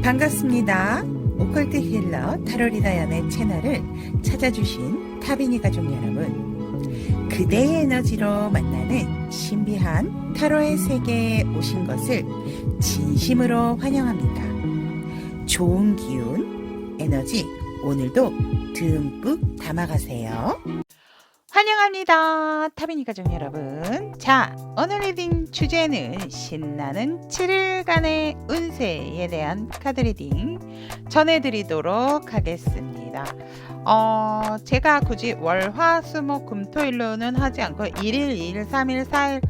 반갑습니다. 오컬트 힐러 타로리다연의 채널을 찾아주신 타비니 가족 여러분, 그대의 에너지로 만나는 신비한 타로의 세계에 오신 것을 진심으로 환영합니다. 좋은 기운, 에너지 오늘도 듬뿍 담아가세요. 환영합니다. 타비니 가족 여러분. 자, 오늘 리딩 주제는 신나는 7일간의 운세에 대한 카드 리딩 전해드리도록 하겠습니다. 제가 굳이 월, 화, 수, 목, 금, 토일로는 하지 않고 1일, 2일, 3일, 4일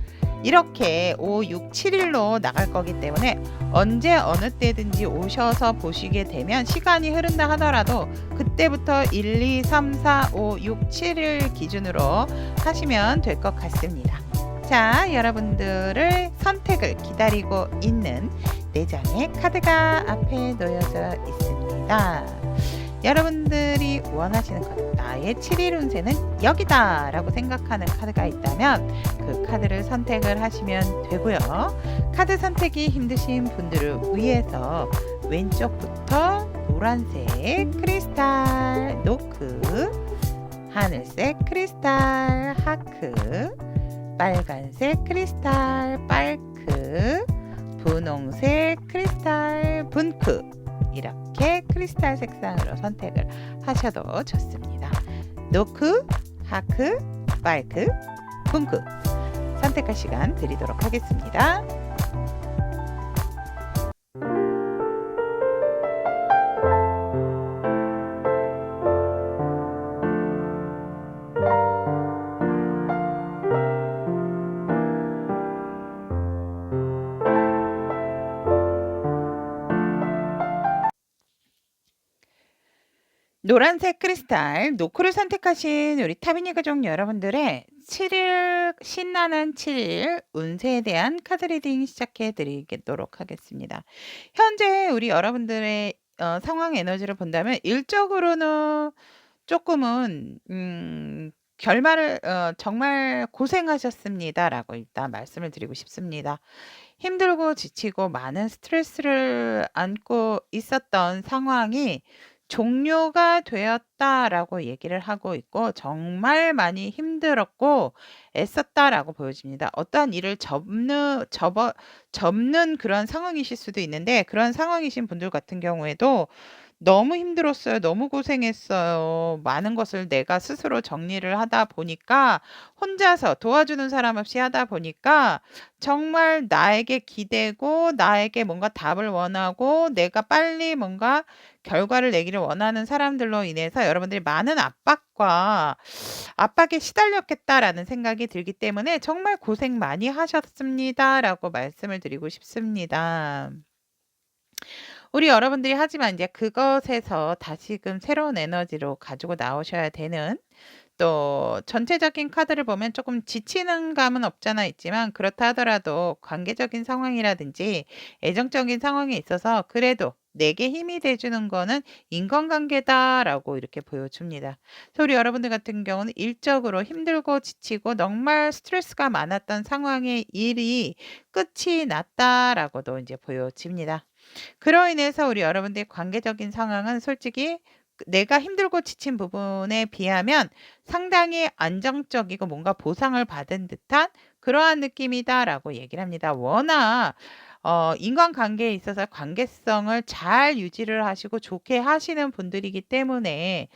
이렇게 5, 6, 7일로 나갈 거기 때문에 언제 어느 때든지 오셔서 보시게 되면 시간이 흐른다 하더라도 그때부터 1, 2, 3, 4, 5, 6, 7일 기준으로 하시면 될 것 같습니다. 자, 여러분들의 선택을 기다리고 있는 4장의 카드가 앞에 놓여져 있습니다. 여러분들이 원하시는 카드, 나의 7일 운세는 여기다 라고 생각하는 카드가 있다면 그 카드를 선택을 하시면 되고요. 카드 선택이 힘드신 분들을 위해서 왼쪽부터 노란색 크리스탈 노크, 하늘색 크리스탈 하크, 빨간색 크리스탈 빨크, 분홍색 크리스탈 분크, 이렇게 크리스탈 색상으로 선택을 하셔도 좋습니다. 노크, 하크, 빨크, 분크 선택할 시간 드리도록 하겠습니다. 노란색 크리스탈 노크를 선택하신 우리 타비니 가족 여러분들의 7일 신나는 7일 운세에 대한 카드 리딩 시작해 드리도록 하겠습니다. 현재 우리 여러분들의 상황 에너지를 본다면 일적으로는 조금은 결말을 정말 고생하셨습니다라고 일단 말씀을 드리고 싶습니다. 힘들고 지치고 많은 스트레스를 안고 있었던 상황이 종료가 되었다라고 얘기를 하고 있고 정말 많이 힘들었고 애썼다라고 보여집니다. 어떠한 일을 접는 그런 상황이실 수도 있는데 그런 상황이신 분들 같은 경우에도 너무 힘들었어요. 너무 고생했어요. 많은 것을 내가 스스로 정리를 하다 보니까 혼자서 도와주는 사람 없이 하다 보니까 정말 나에게 기대고 나에게 뭔가 답을 원하고 내가 빨리 뭔가 결과를 내기를 원하는 사람들로 인해서 여러분들이 많은 압박에 시달렸겠다라는 생각이 들기 때문에 정말 고생 많이 하셨습니다라고 말씀을 드리고 싶습니다. 우리 여러분들이 하지만 이제 그것에서 다시금 새로운 에너지로 가지고 나오셔야 되는 또 전체적인 카드를 보면 조금 지치는 감은 없잖아 있지만 그렇다 하더라도 관계적인 상황이라든지 애정적인 상황에 있어서 그래도 내게 힘이 돼주는 거는 인간관계다라고 이렇게 보여줍니다. 그래서 우리 여러분들 같은 경우는 일적으로 힘들고 지치고 정말 스트레스가 많았던 상황의 일이 끝이 났다라고도 이제 보여집니다. 그로 인해서 우리 여러분들의 관계적인 상황은 솔직히 내가 힘들고 지친 부분에 비하면 상당히 안정적이고 뭔가 보상을 받은 듯한 그러한 느낌이다라고 얘기를 합니다. 워낙 인간관계에 있어서 관계성을 잘 유지를 하시고 좋게 하시는 분들이기 때문에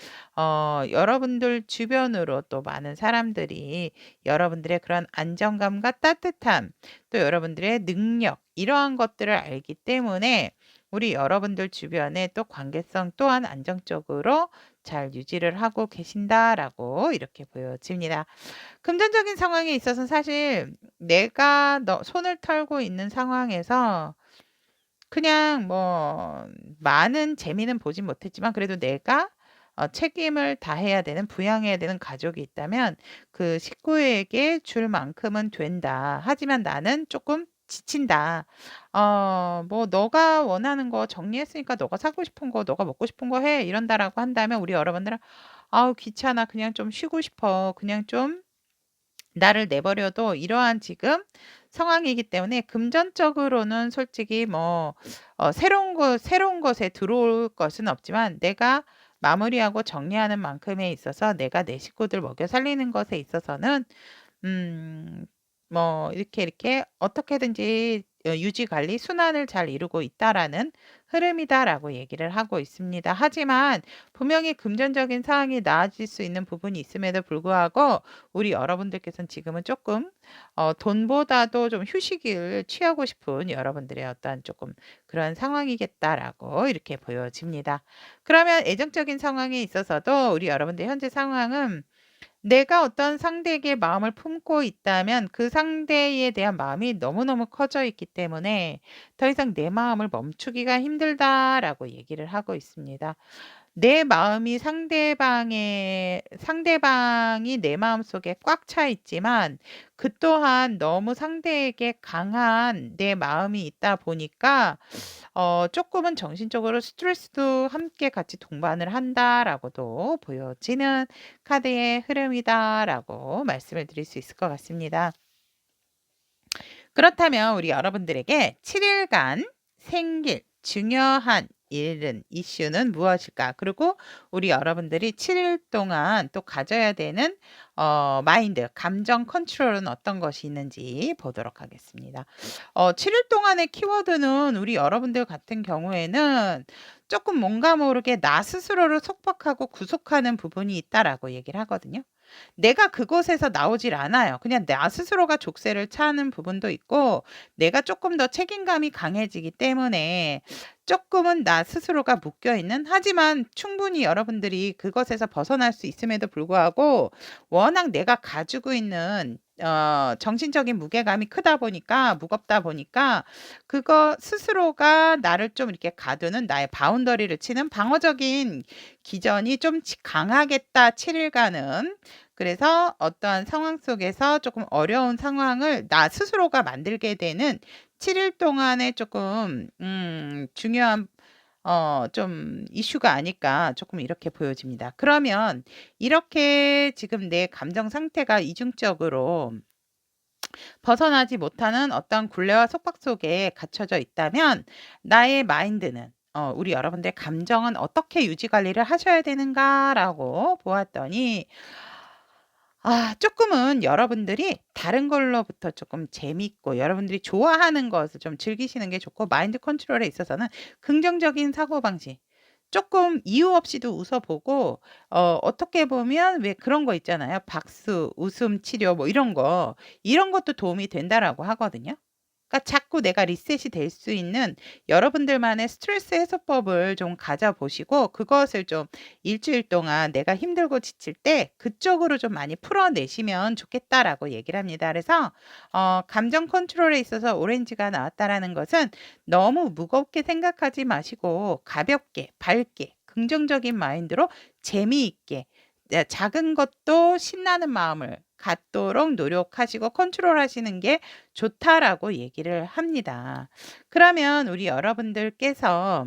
여러분들 주변으로 또 많은 사람들이 여러분들의 그런 안정감과 따뜻함 또 여러분들의 능력 이러한 것들을 알기 때문에 우리 여러분들 주변에 또 관계성 또한 안정적으로 잘 유지를 하고 계신다라고 이렇게 보여집니다. 금전적인 상황에 있어서는 사실 내가 손을 털고 있는 상황에서 그냥 뭐 많은 재미는 보진 못했지만 그래도 내가 책임을 다해야 되는 부양해야 되는 가족이 있다면 그 식구에게 줄 만큼은 된다. 하지만 나는 조금 지친다. 뭐 너가 원하는 거 정리했으니까 너가 사고 싶은 거, 너가 먹고 싶은 거 해. 이런다라고 한다면 우리 여러분들은 아우 귀찮아. 그냥 좀 쉬고 싶어. 그냥 좀 나를 내버려도 이러한 지금 상황이기 때문에 금전적으로는 솔직히 뭐 새로운 것에 들어올 것은 없지만 내가 마무리하고 정리하는 만큼에 있어서 내가 내 식구들 먹여 살리는 것에 있어서는 음 뭐 이렇게 어떻게든지 유지 관리 순환을 잘 이루고 있다라는 흐름이다라고 얘기를 하고 있습니다. 하지만 분명히 금전적인 상황이 나아질 수 있는 부분이 있음에도 불구하고 우리 여러분들께서는 지금은 조금 돈보다도 좀 휴식을 취하고 싶은 여러분들의 어떤 조금 그런 상황이겠다라고 이렇게 보여집니다. 그러면 애정적인 상황에 있어서도 우리 여러분들 현재 상황은 내가 어떤 상대에게 마음을 품고 있다면 그 상대에 대한 마음이 너무너무 커져 있기 때문에 더 이상 내 마음을 멈추기가 힘들다라고 얘기를 하고 있습니다. 내 마음이 상대방이 내 마음속에 꽉 차 있지만 그 또한 너무 상대에게 강한 내 마음이 있다 보니까 쪼끔은 정신적으로 스트레스도 함께 같이 동반을 한다라고도 보여지는 카드의 흐름이다라고 말씀을 드릴 수 있을 것 같습니다. 그렇다면 우리 여러분들에게 7 일간 생길 중요한 일은 이슈는 무엇일까? 그리고 우리 여러분들이 7 일 동안 또 가져야 되는 마인드, 감정 컨트롤은 어떤 것이 있는지 보도록 하겠습니다. 7 일 동안의 키워드는 우리 여러분들 같은 경우에는 조금 뭔가 모르게 나 스스로를 속박하고 구속하는 부분이 있다라고 얘기를 하거든요. 내가 그곳에서 나오질 않아요. 그냥 나 스스로가 족쇄를 차는 부분도 있고 내가 조금 더 책임감이 강해지기 때문에 조금은 나 스스로가 묶여 있는, 하지만 충분히 여러분들이 그것에서 벗어날 수 있음에도 불구하고 워낙 내가 가지고 있는 정신적인 무게감이 크다 보니까 무겁다 보니까 그거 스스로가 나를 좀 이렇게 가두는, 나의 바운더리를 치는 방어적인 기전이 좀 강하겠다 7 일간은. 그래서 어떠한 상황 속에서 조금 어려운 상황을 나 스스로가 만들게 되는 7 일 동안의 조금 중요한 좀 이슈가 아닐까 조금 이렇게 보여집니다. 그러면 이렇게 지금 내 감정 상태가 이중적으로 벗어나지 못하는 어떤 굴레와 속박 속에 갇혀져 있다면 나의 마인드는 우리 여러분들의 감정은 어떻게 유지 관리를 하셔야 되는가라고 보았더니 쪼끔은 여러분들이 다른 걸로부터 조금 재밌고 여러분들이 좋아하는 것을 좀 즐기시는 게 좋고, 마인드 컨트롤에 있어서는 긍정적인 사고방식, 조금 이유 없이도 웃어보고 어떻게 보면 왜 그런 거 있잖아요. 박수, 웃음 치료 뭐 이런 것도 도움이 된다라고 하거든요. 그러니까 자꾸 내가 리셋이 될 수 있는 여러분들만의 스트레스 해소법을 좀 가져보시고 그것을 좀 일주일 동안 내가 힘들고 지칠 때 그쪽으로 좀 많이 풀어내시면 좋겠다라고 얘기를 합니다. 그래서 감정 컨트롤에 있어서 오렌지가 나왔다라는 것은 너무 무겁게 생각하지 마시고 가볍게, 밝게, 긍정적인 마인드로 재미있게 작은 것도 신나는 마음을 갖도록 노력하시고 컨트롤하시는 게 좋다라고 얘기를 합니다. 그러면 우리 여러분들께서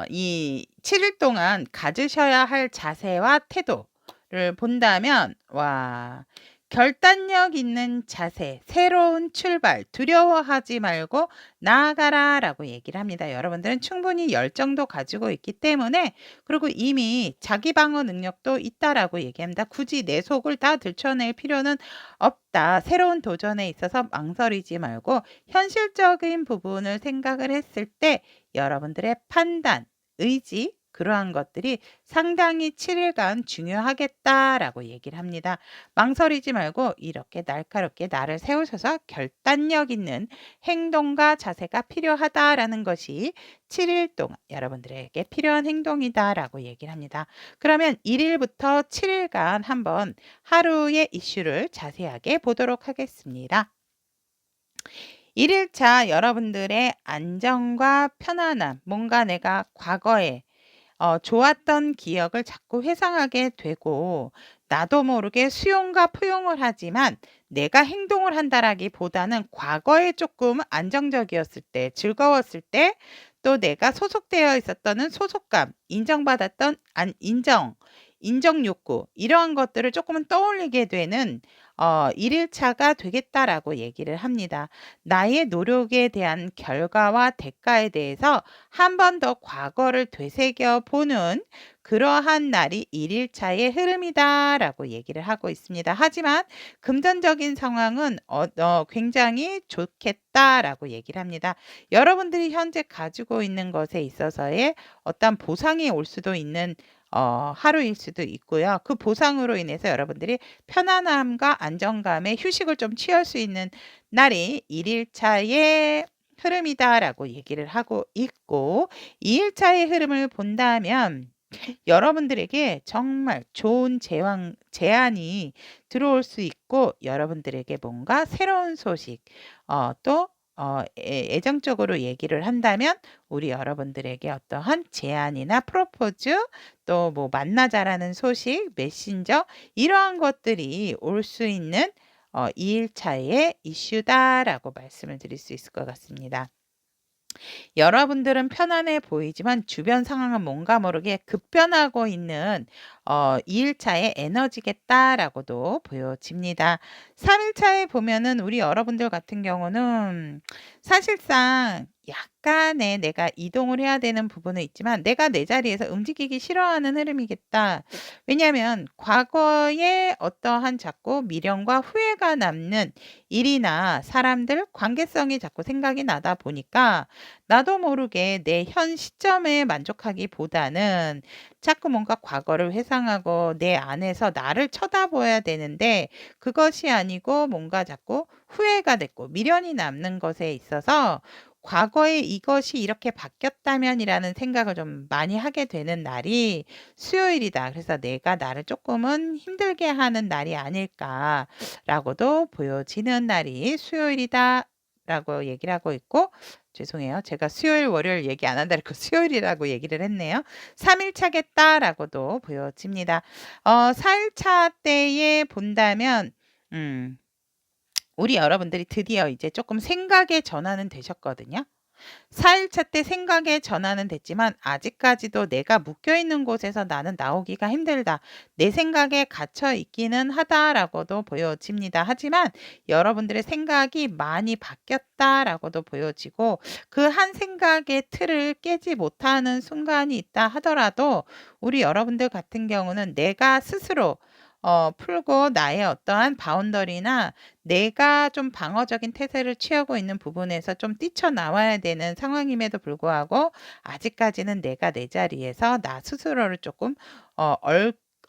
이 7 일 동안 가지셔야 할 자세와 태도를 본다면 결단력 있는 자세, 새로운 출발, 두려워하지 말고 나아가라라고 얘기를 합니다. 여러분들은 충분히 열정도 가지고 있기 때문에, 그리고 이미 자기 방어 능력도 있다라고 얘기합니다. 굳이 내 속을 다 들춰낼 필요는 없다. 새로운 도전에 있어서 망설이지 말고 현실적인 부분을 생각을 했을 때 여러분들의 판단, 의지, 그러한 것들이 상당히 7 일간 중요하겠다라고 얘기를 합니다. 망설이지 말고 이렇게 날카롭게 나를 세우셔서 결단력 있는 행동과 자세가 필요하다라는 것이 7 일 동안 여러분들에게 필요한 행동이다라고 얘기를 합니다. 그러면 1 일부터 7 일간 한번 하루의 이슈를 자세하게 보도록 하겠습니다. 1 일차 여러분들의 안정과 편안함, 뭔가 내가 과거에 좋았던 기억을 자꾸 회상하게 되고 나도 모르게 수용과 포용을 하지만 내가 행동을 한다라기보다는 과거에 조금 안정적이었을 때, 즐거웠을 때, 또 내가 소속되어 있었던 소속감, 인정받았던 인정 욕구, 이러한 것들을 조금은 떠올리게 되는 1일 차가 되겠다라고 얘기를 합니다. 나의 노력에 대한 결과와 대가에 대해서 한 번 더 과거를 되새겨 보는 그러한 날이 1일 차의 흐름이다라고 얘기를 하고 있습니다. 하지만 금전적인 상황은 굉장히 좋겠다라고 얘기를 합니다. 여러분들이 현재 가지고 있는 것에 있어서의 어떤 보상이 올 수도 있는 하루일 수도 있고요. 그 보상으로 인해서 여러분들이 편안함과 안정감에 휴식을 좀 취할 수 있는 날이 1일 차의 흐름이다라고 얘기를 하고 있고 2일 차의 흐름을 본다면 여러분들에게 정말 좋은 제안이 들어올 수 있고 여러분들에게 뭔가 새로운 소식 또 애정적으로 얘기를 한다면 우리 여러분들에게 어떠한 제안이나 프로포즈 또 뭐 만나자라는 소식, 메신저 이러한 것들이 올 수 있는 2일 차의 이슈다라고 말씀을 드릴 수 있을 것 같습니다. 여러분들은 편안해 보이지만 주변 상황은 뭔가 모르게 급변하고 있는 2일차의 에너지겠다라고도 보여집니다. 3일차에 보면은 우리 여러분들 같은 경우는 사실상 약간의 내가 이동을 해야 되는 부분은 있지만 내가 내 자리에서 움직이기 싫어하는 흐름이겠다. 왜냐하면 과거에 어떠한 자꾸 미련과 후회가 남는 일이나 사람들, 관계성이 자꾸 생각이 나다 보니까 나도 모르게 내 현 시점에 만족하기보다는 자꾸 뭔가 과거를 회상하고 내 안에서 나를 쳐다봐야 되는데 그것이 아니고 뭔가 자꾸 후회가 됐고 미련이 남는 것에 있어서 과거에 이것이 이렇게 바뀌었다면이라는 생각을 좀 많이 하게 되는 날이 수요일이다. 그래서 내가 나를 조금은 힘들게 하는 날이 아닐까라고도 보여지는 날이 수요일이다라고 얘기를 하고 있고 죄송해요. 제가 수요일, 월요일 얘기 안 한다 그래서 수요일이라고 얘기를 했네요. 3일 차겠다라고도 보여집니다. 4일 차 때에 본다면 우리 여러분들이 드디어 이제 조금 생각의 전환은 되셨거든요. 4일차 때 생각의 전환은 됐지만 아직까지도 내가 묶여있는 곳에서 나는 나오기가 힘들다. 내 생각에 갇혀 있기는 하다라고도 보여집니다. 하지만 여러분들의 생각이 많이 바뀌었다라고도 보여지고 그 한 생각의 틀을 깨지 못하는 순간이 있다 하더라도 우리 여러분들 같은 경우는 내가 스스로 풀고 나의 어떠한 바운더리나 내가 좀 방어적인 태세를 취하고 있는 부분에서 좀 뛰쳐나와야 되는 상황임에도 불구하고 아직까지는 내가 내 자리에서 나 스스로를 조금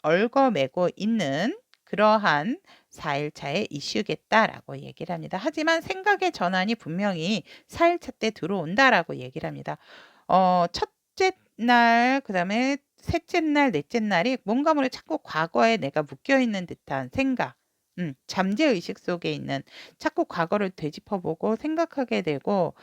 얽어매고 있는 그러한 4일 차의 이슈겠다라고 얘기를 합니다. 하지만 생각의 전환이 분명히 4일 차 때 들어온다라고 얘기를 합니다. 첫째 날, 그다음에 셋째 날, 넷째 날이 뭔가 모르게 자꾸 과거에 내가 묶여 있는 듯한 생각, 잠재의식 속에 있는 자꾸 과거를 되짚어보고 생각하게 되고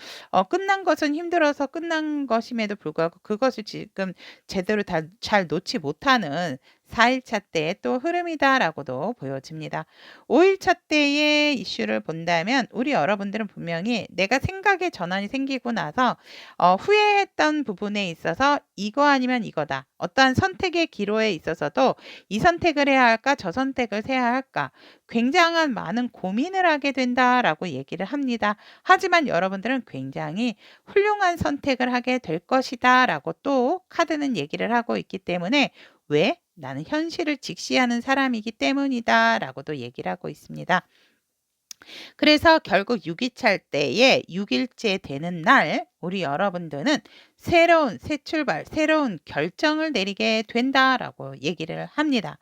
끝난 것은 힘들어서 끝난 것임에도 불구하고 그것을 지금 제대로 잘 놓지 못하는 4일차 때의 또 흐름이다라고도 보여집니다. 5일차 때의 이슈를 본다면 우리 여러분들은 분명히 내가 생각의 전환이 생기고 나서 후회했던 부분에 있어서 이거 아니면 이거다. 어떠한 선택의 기로에 있어서도 이 선택을 해야 할까 저 선택을 해야 할까 굉장한 많은 고민을 하게 된다라고 얘기를 합니다. 하지만 여러분들은 굉장히 훌륭한 선택을 하게 될 것이다라고 또 카드는 얘기를 하고 있기 때문에 왜? 나는 현실을 직시하는 사람이기 때문이다라고도 얘기를 하고 있습니다. 그래서 결국 6.2차 때에 6일째 되는 날 우리 여러분들은 새로운 새 출발, 새로운 결정을 내리게 된다라고 얘기를 합니다.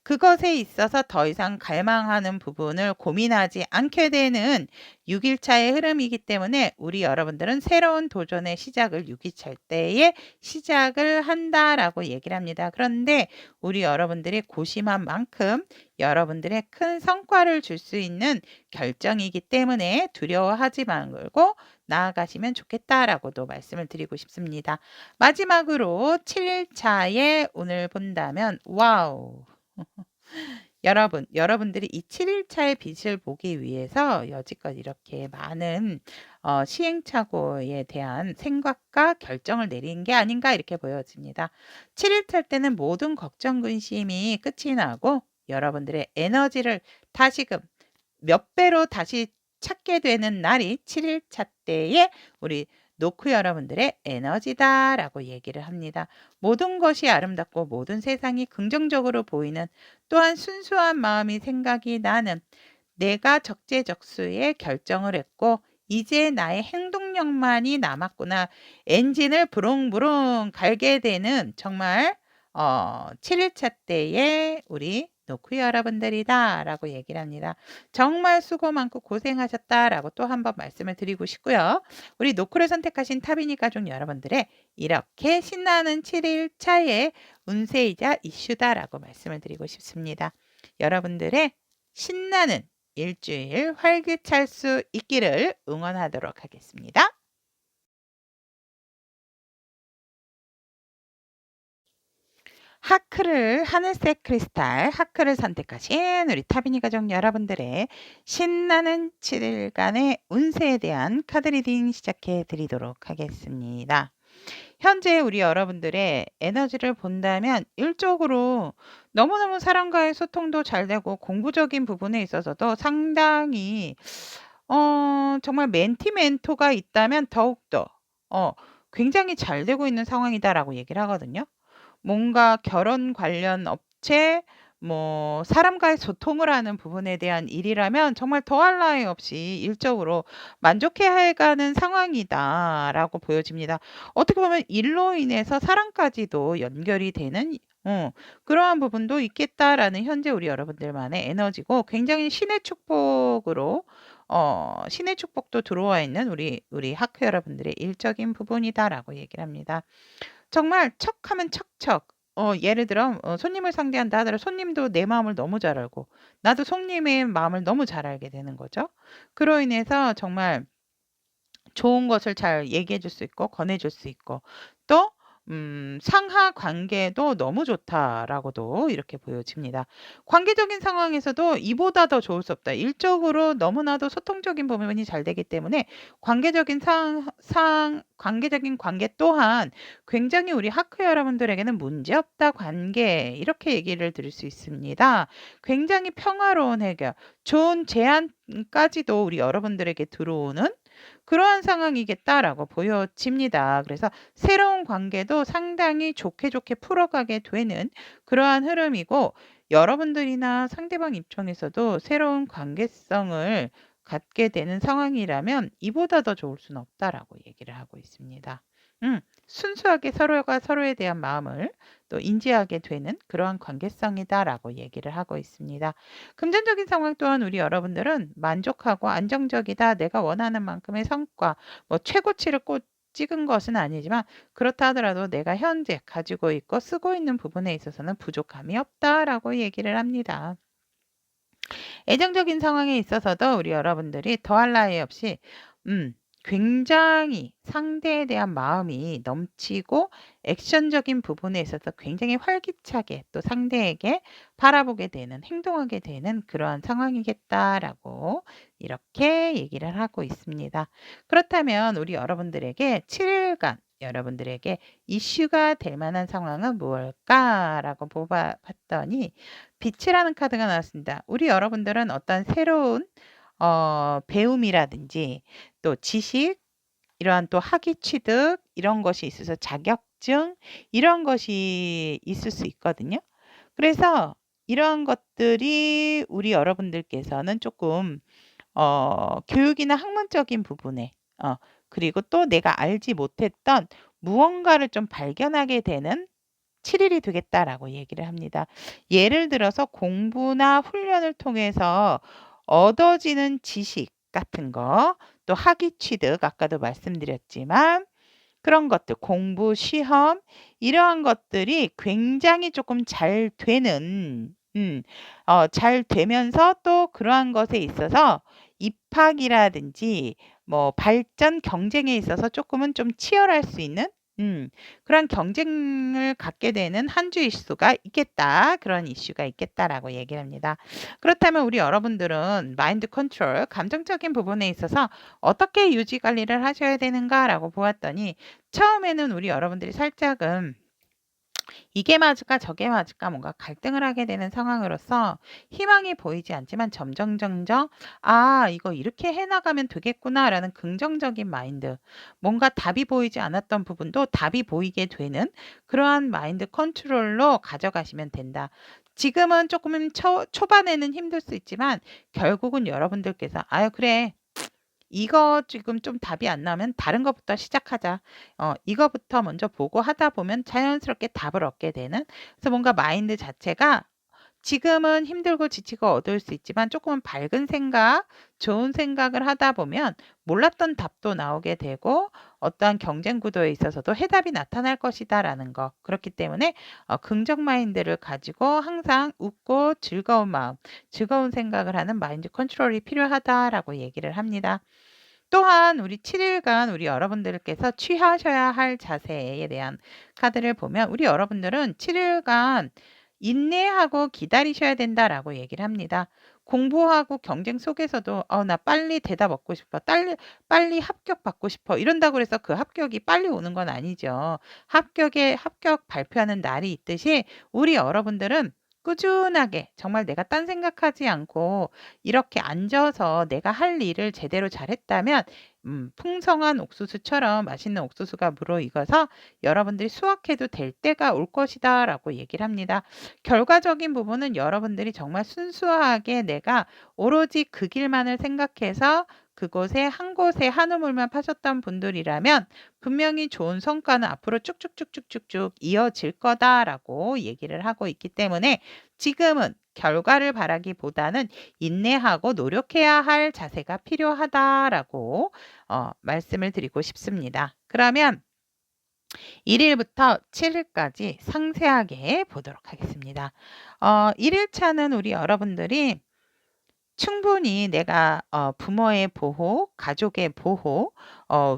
그것에 있어서 더 이상 갈망하는 부분을 고민하지 않게 되는 6일차의 흐름이기 때문에 우리 여러분들은 새로운 도전의 시작을 6.2차 때에 시작을 한다라고 얘기를 합니다. 그런데 우리 여러분들이 고심한 만큼 여러분들의 큰 성과를 줄 수 있는 결정이기 때문에 두려워하지 말고 나아가시면 좋겠다라고도 말씀을 드리고 싶습니다. 마지막으로 7일차에 오늘 본다면 와우! 여러분들이 이 7일차의 빛을 보기 위해서 여지껏 이렇게 많은 시행착오에 대한 생각과 결정을 내린 게 아닌가 이렇게 보여집니다. 7일차 때는 모든 걱정 근심이 끝이 나고 여러분들의 에너지를 다시금 몇 배로 다시 찾게 되는 날이 7일차 때에 우리 노크 여러분들의 에너지다라고 얘기를 합니다. 모든 것이 아름답고 모든 세상이 긍정적으로 보이는, 또한 순수한 마음이 생각이 나는, 내가 적재적소에 결정을 했고 이제 나의 행동력만이 남았구나. 엔진을 부릉부릉 갈게 되는 정말 7일차 때에 우리 노크 여러분들이다 라고 얘기를 합니다. 정말 수고 많고 고생하셨다라고 또 한 번 말씀을 드리고 싶고요. 우리 노크를 선택하신 타비니 가족 여러분들의 이렇게 신나는 7일차의 운세이자 이슈다라고 말씀을 드리고 싶습니다. 여러분들의 신나는 일주일 활기찰 수 있기를 응원하도록 하겠습니다. 하크를, 하늘색 크리스탈 하크를 선택하신 우리 타비니 가족 여러분들의 신나는 7일간의 운세에 대한 카드 리딩 시작해 드리도록 하겠습니다. 현재 우리 여러분들의 에너지를 본다면 일적으로 너무너무 사람과의 소통도 잘 되고 공부적인 부분에 있어서도 상당히 정말 멘티 멘토가 있다면 더욱더 굉장히 잘 되고 있는 상황이다라고 얘기를 하거든요. 뭔가 결혼 관련 업체, 뭐 사람과의 소통을 하는 부분에 대한 일이라면 정말 더할 나위 없이 일적으로 만족해 가는 상황이다라고 보여집니다. 어떻게 보면 일로 인해서 사랑까지도 연결이 되는 그러한 부분도 있겠다라는 현재 우리 여러분들만의 에너지고, 굉장히 신의 축복으로 신의 축복도 들어와 있는 우리 하크 여러분들의 일적인 부분이다라고 얘기를 합니다. 정말 척하면 척척. 예를 들어 손님을 상대한다 하더라도 손님도 내 마음을 너무 잘 알고 나도 손님의 마음을 너무 잘 알게 되는 거죠. 그로 인해서 정말 좋은 것을 잘 얘기해 줄 수 있고 권해 줄 수 있고, 또 상하 관계도 너무 좋다라고도 이렇게 보여집니다. 관계적인 상황에서도 이보다 더 좋을 수 없다. 일적으로 너무나도 소통적인 부분이 잘 되기 때문에 관계적인 관계적인 관계 또한 굉장히 우리 하크 여러분들에게는 문제없다 관계, 이렇게 얘기를 드릴 수 있습니다. 굉장히 평화로운 해결, 좋은 제안까지도 우리 여러분들에게 들어오는 그러한 상황이겠다라고 보여집니다. 그래서 새로운 관계도 상당히 좋게 풀어가게 되는 그러한 흐름이고, 여러분들이나 상대방 입장에서도 새로운 관계성을 갖게 되는 상황이라면 이보다 더 좋을 수는 없다라고 얘기를 하고 있습니다. 순수하게 서로가 서로에 대한 마음을 또 인지하게 되는 그러한 관계성이다라고 얘기를 하고 있습니다. 금전적인 상황 또한 우리 여러분들은 만족하고 안정적이다. 내가 원하는 만큼의 성과, 뭐 최고치를 꼭 찍은 것은 아니지만 그렇다 하더라도 내가 현재 가지고 있고 쓰고 있는 부분에 있어서는 부족함이 없다라고 얘기를 합니다. 애정적인 상황에 있어서도 우리 여러분들이 더할 나위 없이 굉장히 상대에 대한 마음이 넘치고 액션적인 부분에 있어서 굉장히 활기차게 또 상대에게 바라보게 되는, 행동하게 되는 그러한 상황이겠다라고 이렇게 얘기를 하고 있습니다. 그렇다면 우리 여러분들에게 7일간 여러분들에게 이슈가 될 만한 상황은 무엇일까라고 뽑아봤더니 빛이라는 카드가 나왔습니다. 우리 여러분들은 어떤 새로운 배움이라든지 또 지식, 이러한 또 학위 취득 이런 것이 있어서 자격증 이런 것이 있을 수 있거든요. 그래서 이러한 것들이 우리 여러분들께서는 조금 교육이나 학문적인 부분에 그리고 또 내가 알지 못했던 무언가를 좀 발견하게 되는 7일이 되겠다라고 얘기를 합니다. 예를 들어서 공부나 훈련을 통해서 얻어지는 지식 같은 거, 또 학위 취득 아까도 말씀드렸지만 그런 것들, 공부, 시험 이러한 것들이 굉장히 조금 잘 되는 잘 되면서 또 그러한 것에 있어서 입학이라든지 뭐 발전 경쟁에 있어서 조금은 좀 치열할 수 있는 그런 경쟁을 갖게 되는 한 주일 수가 있겠다. 그런 이슈가 있겠다라고 얘기를 합니다. 그렇다면 우리 여러분들은 마인드 컨트롤, 감정적인 부분에 있어서 어떻게 유지 관리를 하셔야 되는가라고 보았더니 처음에는 우리 여러분들이 살짝은 이게 맞을까 저게 맞을까 뭔가 갈등을 하게 되는 상황으로서 희망이 보이지 않지만 점점점점 '아 이거 이렇게 해 나가면 되겠구나.'라는 긍정적인 마인드, 뭔가 답이 보이지 않았던 부분도 답이 보이게 되는 그러한 마인드 컨트롤로 가져가시면 된다. 지금은 쪼끔 초반에는 힘들 수 있지만 결국은 여러분들께서 '아유 그래. 이거 지금 좀 답이 안 나오면 다른 것부터 시작하자. 이거부터 먼저 보고 하다 보면 자연스럽게 답을 얻게 되는, 그래서 뭔가 마인드 자체가 지금은 힘들고 지치고 어두울 수 있지만 조금은 밝은 생각, 좋은 생각을 하다 보면 몰랐던 답도 나오게 되고 어떠한 경쟁 구도에 있어서도 해답이 나타날 것이다라는 거. 그렇기 때문에 긍정 마인드를 가지고 항상 웃고 즐거운 마음, 즐거운 생각을 하는 마인드 컨트롤이 필요하다라고 얘기를 합니다. 또한 우리 7 일간 우리 여러분들께서 취하셔야 할 자세에 대한 카드를 보면 우리 여러분들은 7 일간 인내하고 기다리셔야 된다라고 얘기를 합니다. 공부하고 경쟁 속에서도 나 빨리 대답 얻고 싶어. 빨리 합격받고 싶어." 이런다고 해서 그 합격이 빨리 오는 건 아니죠. 합격 발표하는 날이 있듯이 우리 여러분들은 꾸준하게 정말 내가 딴 생각하지 않고 이렇게 앉아서 내가 할 일을 제대로 잘했다면 풍성한 옥수수처럼 맛있는 옥수수가 무르익어서 여러분들이 수확해도 될 때가 올 것이다라고 얘기를 합니다. 결과적인 부분은 여러분들이 정말 순수하게 내가 오로지 그 길만을 생각해서 그곳에 한 곳에 한 우물만 파셨던 분들이라면 분명히 좋은 성과는 앞으로 쭉쭉쭉쭉쭉쭉 이어질 거다라고 얘기를 하고 있기 때문에 지금은 결과를 바라기보다는 인내하고 노력해야 할 자세가 필요하다라고 말씀을 드리고 싶습니다. 그러면 1 일부터 7 일까지 상세하게 보도록 하겠습니다. 1 일차는 우리 여러분들이 충분히 내가 부모의 보호, 가족의 보호,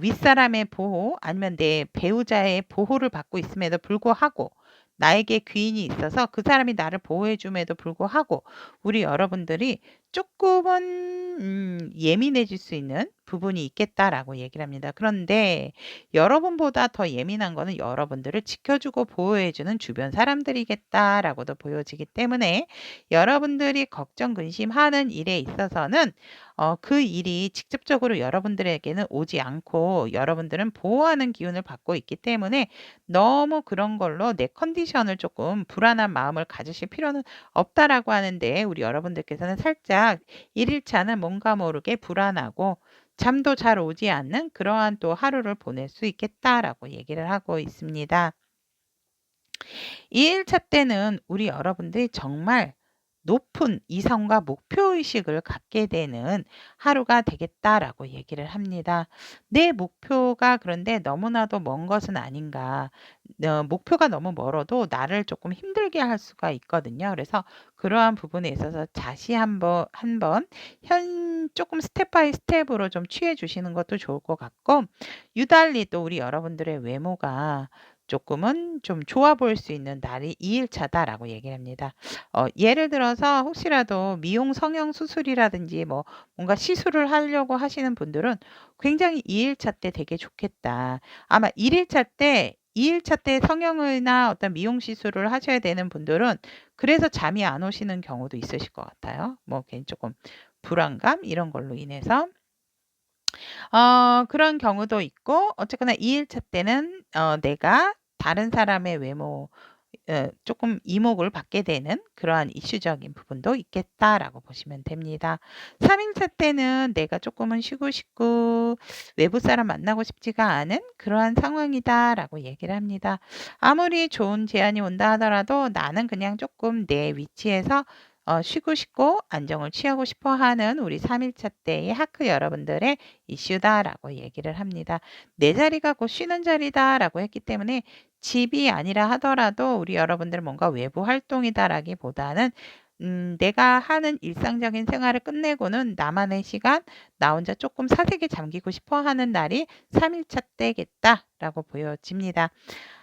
윗사람의 보호, 아니면 내 배우자의 보호를 받고 있음에도 불구하고 나에게 귀인이 있어서 그 사람이 나를 보호해 줌에도 불구하고 우리 여러분들이 쪼끔은 예민해질 수 있는 부분이 있겠다라고 얘기를 합니다. 그런데 여러분보다 더 예민한 거는 여러분들을 지켜주고 보호해 주는 주변 사람들이겠다라고도 보여지기 때문에 여러분들이 걱정 근심하는 일에 있어서는 그 일이 직접적으로 여러분들에게는 오지 않고 여러분들은 보호하는 기운을 받고 있기 때문에 너무 그런 걸로 내 컨디션을 조금 불안한 마음을 가지실 필요는 없다라고 하는데, 우리 여러분들께서는 살짝 1 일차는 뭔가 모르게 불안하고 잠도 잘 오지 않는 그러한 또 하루를 보낼 수 있겠다라고 얘기를 하고 있습니다. 2 일차 때는 우리 여러분들이 정말 높은 이성과 목표의식을 갖게 되는 하루가 되겠다라고 얘기를 합니다. 내 목표가 그런데 너무나도 먼 것은 아닌가. 목표가 너무 멀어도 나를 조금 힘들게 할 수가 있거든요. 그래서 그러한 부분에 있어서 다시 한번 조금 스텝 바이 스텝으로 좀 취해 주시는 것도 좋을 것 같고, 유달리 또 우리 여러분들의 외모가 조금은 좀 좋아 보일 수 있는 날이 2 일차다라고 얘기를 합니다. 예를 들어서 혹시라도 미용 성형 수술이라든지 뭐 뭔가 시술을 하려고 하시는 분들은 굉장히 2 일차 때 되게 좋겠다. 아마 1 일차 때 2 일차 때 성형이나 어떤 미용 시술을 하셔야 되는 분들은 그래서 잠이 안 오시는 경우도 있으실 것 같아요. 뭐 괜히 조금 불안감 이런 걸로 인해서. 그런 경우도 있고, 어쨌거나 2 일차 때는 내가 다른 사람의 외모 쪼끔 이목을 받게 되는 그러한 이슈적인 부분도 있겠다라고 보시면 됩니다. 3 일차 때는 내가 쪼끔은 쉬고 싶고 외부 사람 만나고 싶지가 않은 그러한 상황이다라고 얘기를 합니다. 아무리 좋은 제안이 온다 하더라도 나는 그냥 쪼끔 내 위치에서 쉬고 싶고 안정을 취하고 싶어 하는 우리 3 일차 때의 하크 여러분들의 이슈다라고 얘기를 합니다. "내 자리가 곧 쉬는 자리다."라고 했기 때문에 집이 아니라 하더라도 우리 여러분들은 뭔가 외부 활동이다라기보다는 내가 하는 일상적인 생활을 끝내고는 나만의 시간, 나 혼자 조금 사색에 잠기고 싶어 하는 날이 3 일차 때겠다라고 보여집니다.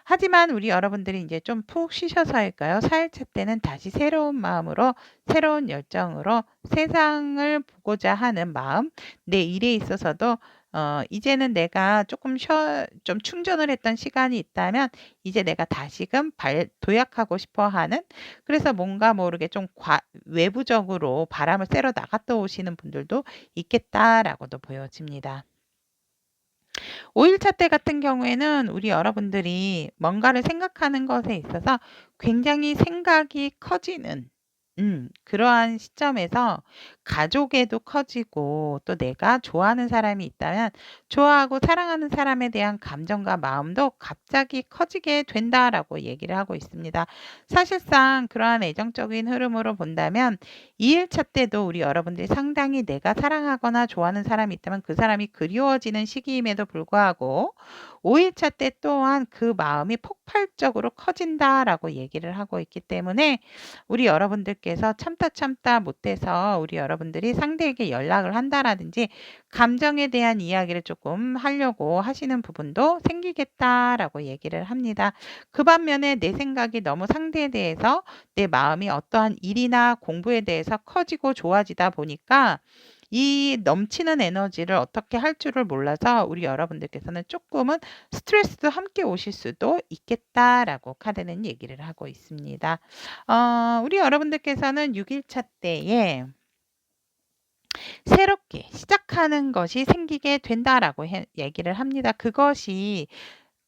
하지만 우리 여러분들이 이제 좀 푹 쉬셔서일까요? 4 일차 때는 다시 새로운 마음으로 새로운 열정으로 세상을 보고자 하는 마음, 내 일에 있어서도 이제는 내가 조금 좀 충전을 했던 시간이 있다면 이제 내가 다시금 도약하고 싶어 하는, 그래서 뭔가 모르게 좀 외부적으로 바람을 쐬러 나갔다 오시는 분들도 있겠다라고도 보여집니다. 5일차 때 같은 경우에는 우리 여러분들이 뭔가를 생각하는 것에 있어서 굉장히 생각이 커지는 그러한 시점에서 가족에도 커지고, 또 내가 좋아하는 사람이 있다면 좋아하고 사랑하는 사람에 대한 감정과 마음도 갑자기 커지게 된다라고 얘기를 하고 있습니다. 사실상 그러한 애정적인 흐름으로 본다면 2일차 때도 우리 여러분들이 상당히 내가 사랑하거나 좋아하는 사람이 있다면 그 사람이 그리워지는 시기임에도 불구하고 5일차 때 또한 그 마음이 폭발적으로 커진다라고 얘기를 하고 있기 때문에, 우리 여러분들께서 참다 못해서 우리 여러분들이 상대에게 연락을 한다라든지 감정에 대한 이야기를 조금 하려고 하시는 부분도 생기겠다라고 얘기를 합니다. 그 반면에 내 생각이 너무 상대에 대해서, 내 마음이 어떠한 일이나 공부에 대해서 커지고 좋아지다 보니까 이 넘치는 에너지를 어떻게 할 줄을 몰라서 우리 여러분들께서는 조금은 스트레스도 함께 오실 수도 있겠다라고 카드는 얘기를 하고 있습니다. 우리 여러분들께서는 6일차 때에 새롭게 시작하는 것이 생기게 된다라고 얘기를 합니다. 그것이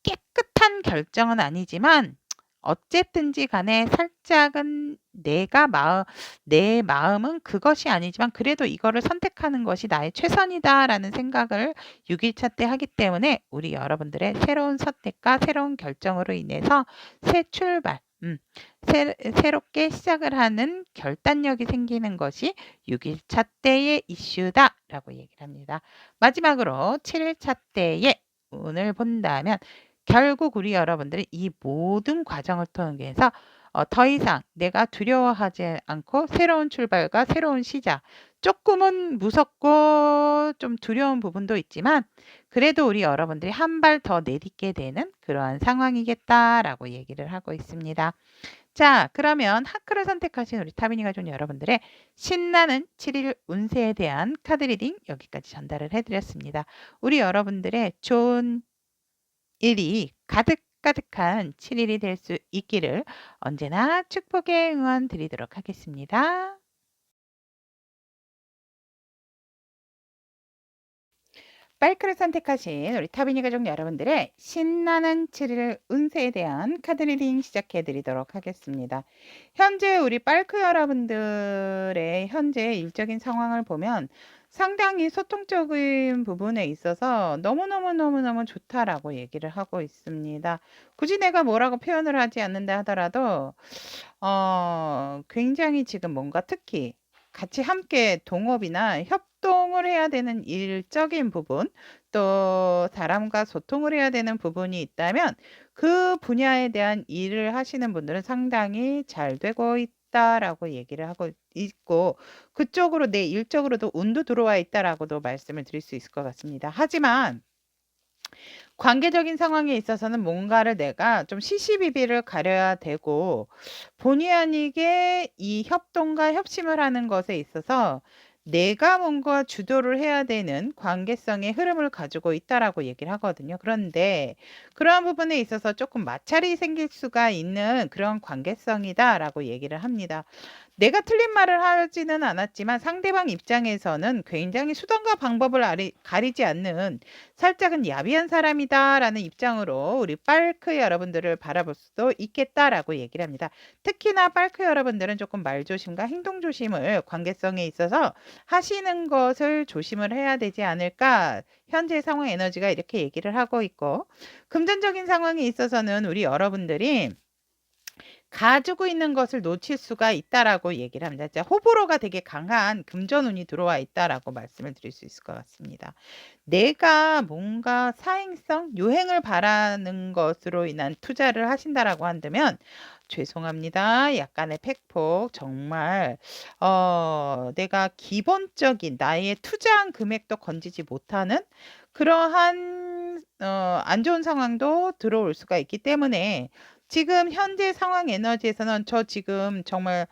깨끗한 결정은 아니지만 어쨌든지 간에 살짝은 내 마음은 그것이 아니지만 그래도 이거를 선택하는 것이 나의 최선이다라는 생각을 6일차 때 하기 때문에 우리 여러분들의 새로운 선택과 새로운 결정으로 인해서 새 출발, 새롭게 시작을 하는 결단력이 생기는 것이 6일차 때의 이슈다라고 얘기를 합니다. 마지막으로 7일차 때의 운을 본다면 결국 우리 여러분들이 이 모든 과정을 통해서 더 이상 내가 두려워하지 않고 새로운 출발과 새로운 시작, 조금은 무섭고 좀 두려운 부분도 있지만 그래도 우리 여러분들이 한 발 더 내딛게 되는 그러한 상황이겠다라고 얘기를 하고 있습니다. 자, 그러면 하크를 선택하신 우리 타비니 가족 여러분들의 신나는 7일 운세에 대한 카드 리딩 여기까지 전달을 해드렸습니다. 우리 여러분들의 좋은 일이 가득가득한 7일이 될 수 있기를 언제나 축복의 응원 드리도록 하겠습니다. 빨크를 선택하신 우리 타비니 가족 여러분들의 신나는 7일 운세에 대한 카드 리딩 시작해 드리도록 하겠습니다. 현재 우리 빨크 여러분들의 현재 일적인 상황을 보면 상당히 소통적인 부분에 있어서 너무너무 좋다라고 얘기를 하고 있습니다. 굳이 내가 뭐라고 표현을 하지 않는다 하더라도 굉장히 지금 뭔가 특히 같이 함께 동업이나 협동을 해야 되는 일적인 부분, 또 사람과 소통을 해야 되는 부분이 있다면 그 분야에 대한 일을 하시는 분들은 상당히 잘 되고 있다라고 얘기를 하고 있고, 그쪽으로 내 일적으로도 운도 들어와 있다라고도 말씀을 드릴 수 있을 것 같습니다. 하지만 관계적인 상황에 있어서는 뭔가를 내가 좀 시시비비를 가려야 되고, 본의 아니게 이 협동과 협심을 하는 것에 있어서 내가 뭔가 주도를 해야 되는 관계성의 흐름을 가지고 있다라고 얘기를 하거든요. 그런데 그러한 부분에 있어서 조금 마찰이 생길 수가 있는 그런 관계성이다라고 얘기를 합니다. 내가 틀린 말을 하지는 않았지만 상대방 입장에서는 굉장히 수단과 방법을 가리지 않는 살짝은 야비한 사람이다라는 입장으로 우리 빨크 여러분들을 바라볼 수도 있겠다라고 얘기를 합니다. 특히나 빨크 여러분들은 조금 말조심과 행동조심을 관계성에 있어서 하시는 것을 조심을 해야 되지 않을까, 현재 상황 에너지가 이렇게 얘기를 하고 있고, 금전적인 상황에 있어서는 우리 여러분들이 가지고 있는 것을 놓칠 수가 있다라고 얘기를 합니다. 진짜 호불호가 되게 강한 금전운이 들어와 있다라고 말씀을 드릴 수 있을 것 같습니다. 내가 뭔가 사행성, 요행을 바라는 것으로 인한 투자를 하신다라고 한다면 죄송합니다. 약간의 팩폭, 정말 내가 기본적인 나의 투자한 금액도 건지지 못하는 그러한 안 좋은 상황도 들어올 수가 있기 때문에, 지금 현재 상황 에너지에서는 저 지금 정말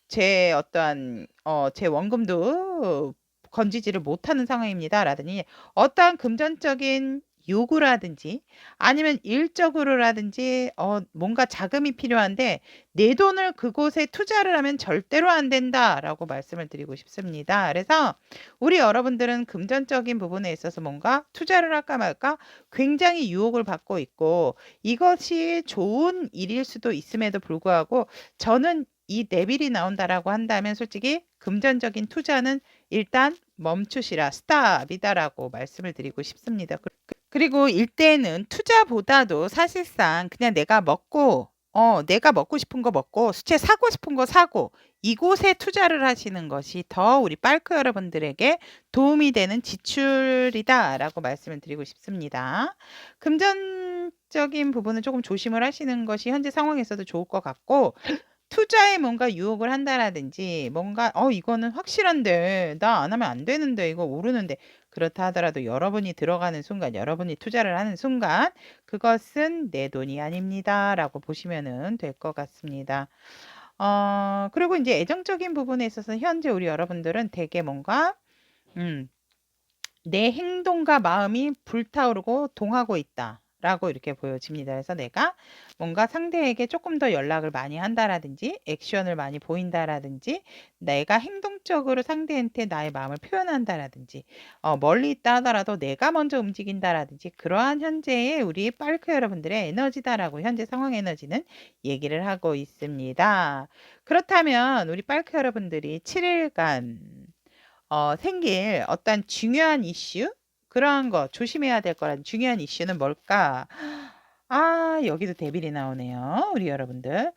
제 어떠한 제 원금도 건지지를 못하는 상황입니다.'라더니 어떠한 금전적인 요구라든지 아니면 일적으로라든지 뭔가 자금이 필요한데 "내 돈을 그곳에 투자를 하면 절대로 안 된다."라고 말씀을 드리고 싶습니다. 그래서 우리 여러분들은 금전적인 부분에 있어서 뭔가 투자를 할까 말까 굉장히 유혹을 받고 있고 이것이 좋은 일일 수도 있음에도 불구하고 저는 이 내빌이 나온다라고 한다면 솔직히 금전적인 투자는 일단 멈추시라. 스탑이다라고 말씀을 드리고 싶습니다. 그리고 일대는 투자보다도 사실상 그냥 내가 먹고 싶은 거 먹고 수채 사고 싶은 거 사고 이곳에 투자를 하시는 것이 더 우리 빨크 여러분들에게 도움이 되는 지출이다라고 말씀을 드리고 싶습니다. 금전적인 부분은 조금 조심을 하시는 것이 현재 상황에서도 좋을 것 같고 투자에 뭔가 유혹을 한다라든지 뭔가 이거는 확실한데 나 안 하면 안 되는데 이거 오르는데 그렇다 하더라도 여러분이 들어가는 순간 여러분이 투자를 하는 순간 그것은 내 돈이 아닙니다라고 보시면은 될 것 같습니다. 그리고 이제 애정적인 부분에 있어서 현재 우리 여러분들은 되게 뭔가 내 행동과 마음이 불타오르고 동하고 있다라고 이렇게 보여집니다. 그래서 내가 뭔가 상대에게 조금 더 연락을 많이 한다라든지 액션을 많이 보인다라든지 내가 행동적으로 상대한테 나의 마음을 표현한다라든지 멀리 있다 하더라도 내가 먼저 움직인다라든지 그러한 현재의 우리 빨크 여러분들의 에너지다라고 현재 상황 에너지는 얘기를 하고 있습니다. 그렇다면 우리 빨크 여러분들이 7일간 생길 어떤 중요한 이슈? 그러한 거 조심해야 될 거라는 중요한 이슈는 뭘까? 여기도 데빌이 나오네요. 우리 여러분들.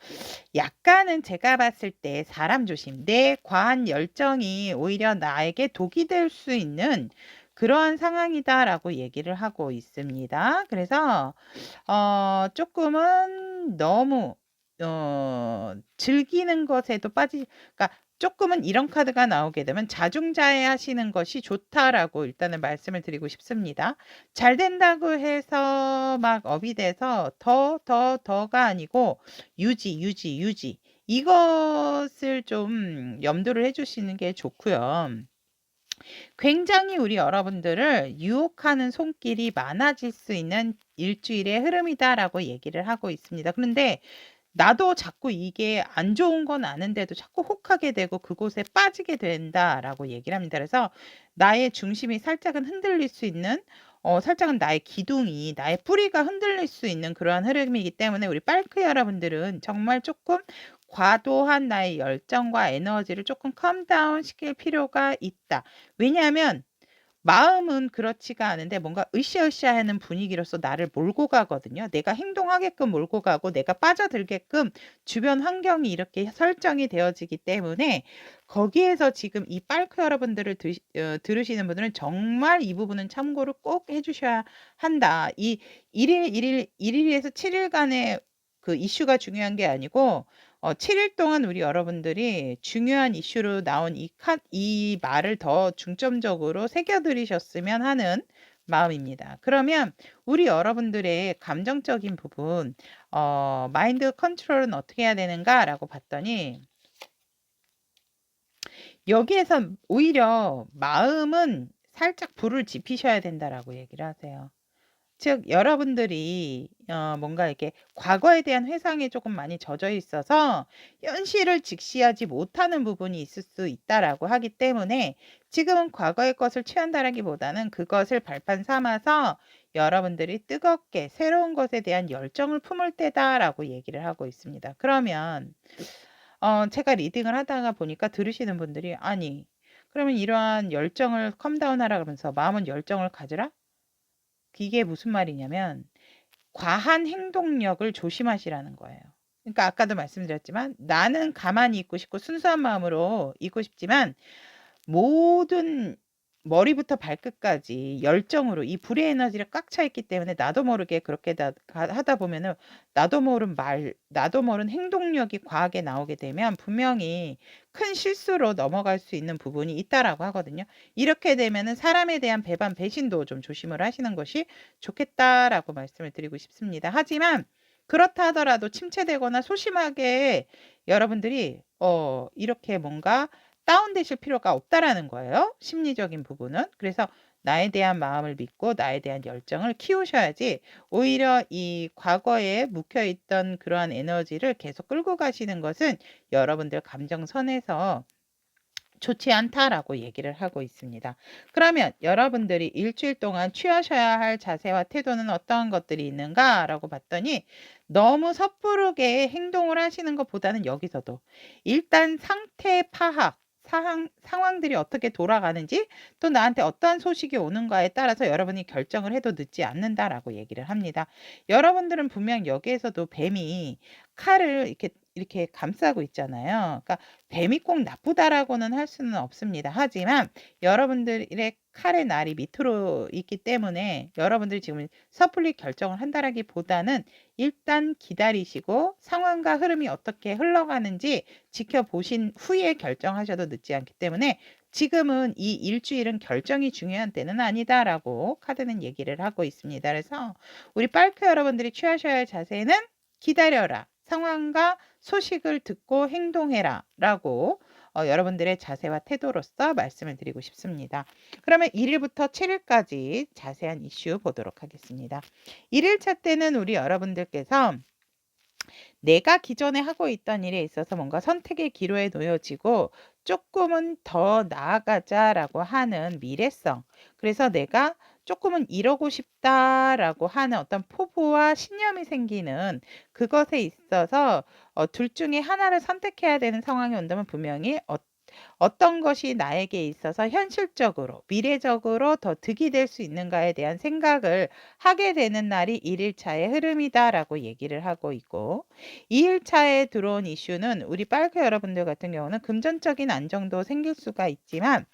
약간은 제가 봤을 때 사람 조심, 내 과한 열정이 오히려 나에게 독이 될 수 있는 그러한 상황이다라고 얘기를 하고 있습니다. 그래서 조금은 너무 즐기는 것에도 그러니까 조금은 이런 카드가 나오게 되면 자중자애하시는 것이 좋다라고 일단은 말씀을 드리고 싶습니다. 잘 된다고 해서 막 업이 돼서 더가 아니고 유지. 이것을 좀 염두를 해주시는 게 좋고요. 굉장히 우리 여러분들을 유혹하는 손길이 많아질 수 있는 일주일의 흐름이다라고 얘기를 하고 있습니다. 그런데 나도 자꾸 이게 안 좋은 건 아는데도 자꾸 혹하게 되고 그곳에 빠지게 된다라고 얘기를 합니다. 그래서 나의 중심이 살짝은 흔들릴 수 있는 살짝은 나의 기둥이 나의 뿌리가 흔들릴 수 있는 그러한 흐름이기 때문에 우리 빨크 여러분들은 정말 조금 과도한 나의 열정과 에너지를 조금 컴다운 시킬 필요가 있다. 왜냐하면 마음은 그렇지가 않은데 뭔가 으쌰으쌰하는 분위기로서 나를 몰고 가거든요. 내가 행동하게끔 몰고 가고 내가 빠져들게끔 주변 환경이 이렇게 설정이 되어지기 때문에 거기에서 지금 이 빨크 여러분들을 들으시는 분들은 정말 이 부분은 참고를 꼭 해주셔야 한다. 이 1일에서 7일간의 그 이슈가 중요한 게 아니고 7일 동안 우리 여러분들이 중요한 이슈로 나온 이 말을 더 중점적으로 새겨들으셨으면 하는 마음입니다. 그러면 우리 여러분들의 감정적인 부분, 마인드 컨트롤은 어떻게 해야 되는가라고 봤더니 여기에서 오히려 마음은 살짝 불을 지피셔야 된다라고 얘기를 하세요. 즉 여러분들이 뭔가 이렇게 과거에 대한 회상에 조금 많이 젖어 있어서 현실을 직시하지 못하는 부분이 있을 수 있다라고 하기 때문에 지금은 과거의 것을 취한다라기보다는 그것을 발판 삼아서 여러분들이 뜨겁게 새로운 것에 대한 열정을 품을 때다라고 얘기를 하고 있습니다. 그러면 제가 리딩을 하다가 보니까 들으시는 분들이 아니 그러면 이러한 열정을 컴다운하라 그러면서 마음은 열정을 가지라? 이게 무슨 말이냐면 과한 행동력을 조심하시라는 거예요. 그러니까 아까도 말씀드렸지만 나는 가만히 있고 싶고 순수한 마음으로 있고 싶지만 모든 머리부터 발끝까지 열정으로 이 불의 에너지를 꽉 차 있기 때문에 나도 모르게 그렇게 하다 보면은 나도 모른 행동력이 과하게 나오게 되면 분명히 큰 실수로 넘어갈 수 있는 부분이 있다라고 하거든요. 이렇게 되면은 사람에 대한 배신도 좀 조심을 하시는 것이 좋겠다라고 말씀을 드리고 싶습니다. 하지만 그렇다 하더라도 침체되거나 소심하게 여러분들이 이렇게 뭔가 다운되실 필요가 없다라는 거예요. 심리적인 부분은. 그래서 나에 대한 마음을 믿고 나에 대한 열정을 키우셔야지 오히려 이 과거에 묵혀있던 그러한 에너지를 계속 끌고 가시는 것은 여러분들 감정선에서 좋지 않다라고 얘기를 하고 있습니다. 그러면 여러분들이 일주일 동안 취하셔야 할 자세와 태도는 어떠한 것들이 있는가라고 봤더니 너무 섣부르게 행동을 하시는 것보다는 여기서도 일단 상태 파악, 상황들이 어떻게 돌아가는지 또 나한테 어떠한 소식이 오는가에 따라서 여러분이 결정을 해도 늦지 않는다라고 얘기를 합니다. 여러분들은 분명 여기에서도 뱀이 칼을 이렇게 감싸고 있잖아요. 그러니까 뱀이 꼭 나쁘다라고는 할 수는 없습니다. 하지만 여러분들의 칼의 날이 밑으로 있기 때문에 여러분들이 지금 섣불리 결정을 한다라기보다는 일단 기다리시고 상황과 흐름이 어떻게 흘러가는지 지켜보신 후에 결정하셔도 늦지 않기 때문에 지금은 이 일주일은 결정이 중요한 때는 아니다라고 카드는 얘기를 하고 있습니다. 그래서 우리 빨크 여러분들이 취하셔야 할 자세는 기다려라. 상황과 소식을 듣고 행동해라 라고 여러분들의 자세와 태도로서 말씀을 드리고 싶습니다. 그러면 1일부터 7일까지 자세한 이슈 보도록 하겠습니다. 1일차 때는 우리 여러분들께서 내가 기존에 하고 있던 일에 있어서 뭔가 선택의 기로에 놓여지고 조금은 더 나아가자라고 하는 미래성. 그래서 내가 조금은 이러고 싶다라고 하는 어떤 포부와 신념이 생기는 그것에 있어서 둘 중에 하나를 선택해야 되는 상황이 온다면 분명히 어떤 것이 나에게 있어서 현실적으로, 미래적으로 더 득이 될 수 있는가에 대한 생각을 하게 되는 날이 1일차의 흐름이다라고 얘기를 하고 있고 2일차에 들어온 이슈는 우리 빨개 여러분들 같은 경우는 금전적인 안정도 생길 수가 있지만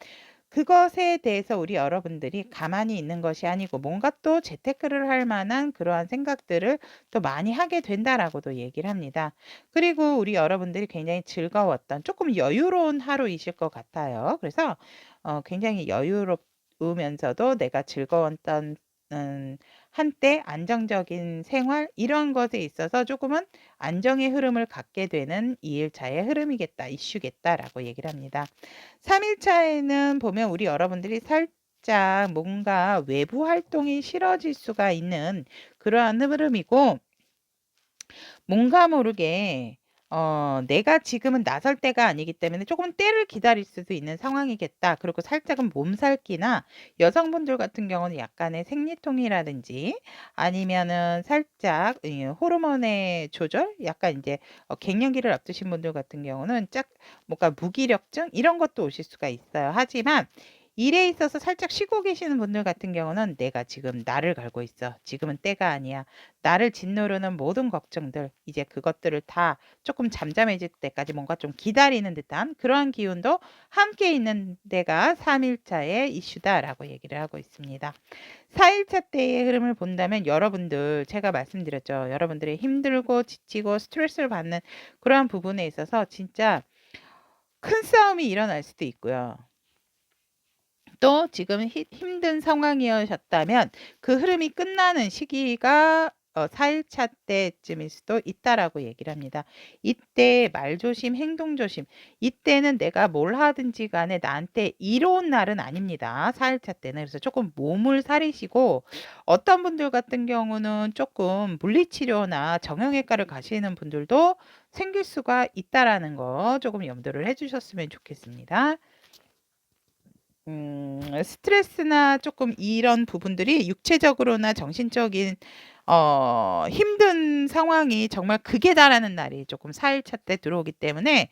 그것에 대해서 우리 여러분들이 가만히 있는 것이 아니고 뭔가 또 재테크를 할 만한 그러한 생각들을 또 많이 하게 된다라고도 얘기를 합니다. 그리고 우리 여러분들이 굉장히 즐거웠던 조금 여유로운 하루이실 것 같아요. 그래서 굉장히 여유로우면서도 내가 즐거웠던 한때 안정적인 생활 이런 것에 있어서 조금은 안정의 흐름을 갖게 되는 2일차의 흐름이겠다, 이슈겠다라고 얘기를 합니다. 3일차에는 보면 우리 여러분들이 살짝 뭔가 외부 활동이 싫어질 수가 있는 그러한 흐름이고 뭔가 모르게 내가 지금은 나설 때가 아니기 때문에 조금 때를 기다릴 수도 있는 상황이겠다. 그리고 살짝은 몸살기나 여성분들 같은 경우는 약간의 생리통이라든지 아니면은 살짝 호르몬의 조절, 약간 이제 갱년기를 앞두신 분들 같은 경우는 뭔가 무기력증 이런 것도 오실 수가 있어요. 하지만 일에 있어서 살짝 쉬고 계시는 분들 같은 경우는 내가 지금 나를 갈고 있어. 지금은 때가 아니야. 나를 짓누르는 모든 걱정들, 이제 그것들을 다 조금 잠잠해질 때까지 뭔가 좀 기다리는 듯한 그러한 기운도 함께 있는 데가 3일차의 이슈다라고 얘기를 하고 있습니다. 4일차 때의 흐름을 본다면 여러분들, 제가 말씀드렸죠. 여러분들이 힘들고 지치고 스트레스를 받는 그러한 부분에 있어서 진짜 큰 싸움이 일어날 수도 있고요. 또 지금 힘든 상황이셨다면 그 흐름이 끝나는 시기가 4일차 때쯤일 수도 있다라고 얘기를 합니다. 이때 말조심, 행동조심. 이때는 내가 뭘 하든지 간에 나한테 이로운 날은 아닙니다. 4일차 때는. 그래서 조금 몸을 사리시고 어떤 분들 같은 경우는 조금 물리치료나 정형외과를 가시는 분들도 생길 수가 있다라는 거 조금 염두를 해주셨으면 좋겠습니다. 스트레스나 조금 이런 부분들이 육체적으로나 정신적인 힘든 상황이 정말 극에 달하는 날이 조금 4일차 때 들어오기 때문에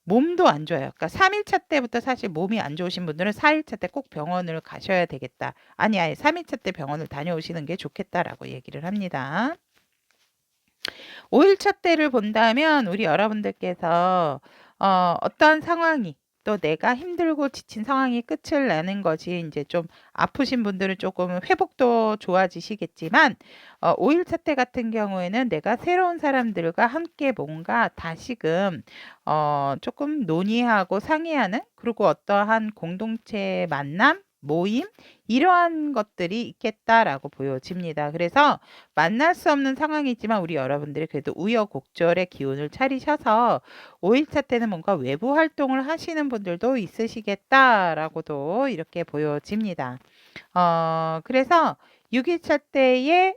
몸도 안 좋아요. 그러니까 3일차 때부터 사실 몸이 안 좋으신 분들은 4일차 때 꼭 병원을 가셔야 되겠다. 아니, 아예 3일차 때 병원을 다녀오시는 게 좋겠다라고 얘기를 합니다. 5일차 때를 본다면 우리 여러분들께서 어떠한 상황이 또 내가 힘들고 지친 상황이 끝을 내는 것이 이제 좀 아프신 분들은 조금 회복도 좋아지시겠지만 5일차 때 같은 경우에는 내가 새로운 사람들과 함께 뭔가 다시금 조금 논의하고 상의하는 그리고 어떠한 공동체 만남 모임 이러한 것들이 있겠다라고 보여집니다. 그래서 만날 수 없는 상황이지만 우리 여러분들이 그래도 우여곡절의 기운을 차리셔서 5일차 때는 뭔가 외부 활동을 하시는 분들도 있으시겠다라고도 이렇게 보여집니다. 그래서 6일차 때에